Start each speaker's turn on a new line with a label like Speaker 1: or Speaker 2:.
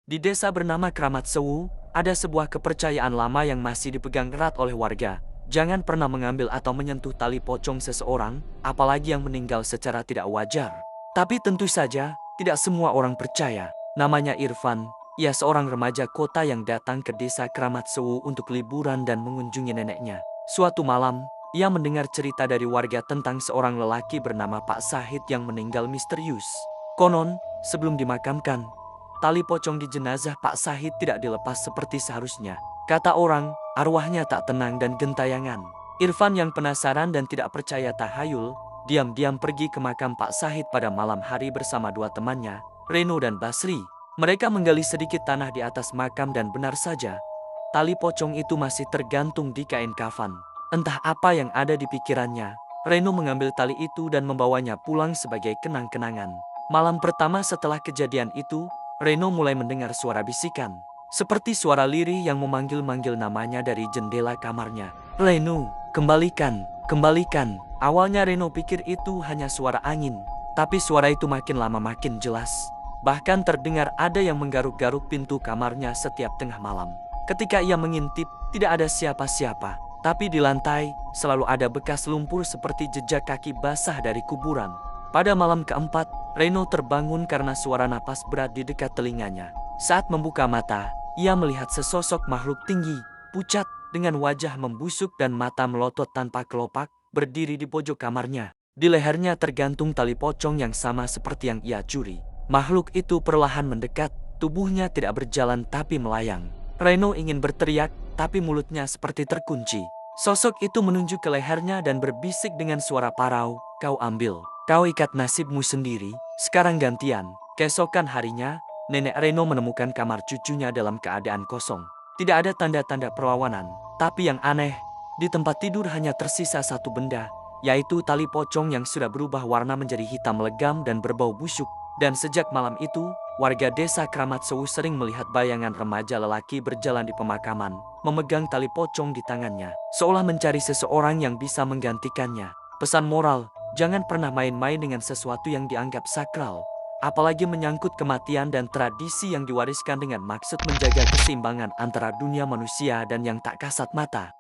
Speaker 1: Di desa bernama Kramat Sewu, ada sebuah kepercayaan lama yang masih dipegang erat oleh warga. Jangan pernah mengambil atau menyentuh tali pocong seseorang, apalagi yang meninggal secara tidak wajar. Tapi tentu saja, tidak semua orang percaya. Namanya Irfan, ia seorang remaja kota yang datang ke desa Kramat Sewu untuk liburan dan mengunjungi neneknya. Suatu malam, ia mendengar cerita dari warga tentang seorang lelaki bernama Pak Sahid yang meninggal misterius. Konon, sebelum dimakamkan, tali pocong di jenazah Pak Sahid tidak dilepas seperti seharusnya. Kata orang, arwahnya tak tenang dan gentayangan. Irfan yang penasaran dan tidak percaya tahayul, diam-diam pergi ke makam Pak Sahid pada malam hari bersama dua temannya, Reno dan Basri. Mereka menggali sedikit tanah di atas makam dan benar saja, tali pocong itu masih tergantung di kain kafan. Entah apa yang ada di pikirannya, Reno mengambil tali itu dan membawanya pulang sebagai kenang-kenangan. Malam pertama setelah kejadian itu, Reno mulai mendengar suara bisikan. Seperti suara lirih yang memanggil-manggil namanya dari jendela kamarnya. Reno, kembalikan, kembalikan. Awalnya Reno pikir itu hanya suara angin. Tapi suara itu makin lama makin jelas. Bahkan terdengar ada yang menggaruk-garuk pintu kamarnya setiap tengah malam. Ketika ia mengintip, tidak ada siapa-siapa. Tapi di lantai, selalu ada bekas lumpur seperti jejak kaki basah dari kuburan. Pada malam keempat, Reno terbangun karena suara napas berat di dekat telinganya. Saat membuka mata, ia melihat sesosok makhluk tinggi, pucat, dengan wajah membusuk dan mata melotot tanpa kelopak, berdiri di pojok kamarnya. Di lehernya tergantung tali pocong yang sama seperti yang ia curi. Makhluk itu perlahan mendekat, tubuhnya tidak berjalan tapi melayang. Reno ingin berteriak, tapi mulutnya seperti terkunci. Sosok itu menunjuk ke lehernya dan berbisik dengan suara parau, "Kau ambil. Kau ikat nasibmu sendiri, sekarang gantian." Keesokan harinya, nenek Reno menemukan kamar cucunya dalam keadaan kosong. Tidak ada tanda-tanda perlawanan, tapi yang aneh, di tempat tidur hanya tersisa satu benda, yaitu tali pocong yang sudah berubah warna menjadi hitam legam dan berbau busuk. Dan sejak malam itu, warga desa Kramat Sewu sering melihat bayangan remaja lelaki berjalan di pemakaman, memegang tali pocong di tangannya, seolah mencari seseorang yang bisa menggantikannya. Pesan moral, jangan pernah main-main dengan sesuatu yang dianggap sakral, apalagi menyangkut kematian dan tradisi yang diwariskan dengan maksud menjaga keseimbangan antara dunia manusia dan yang tak kasat mata.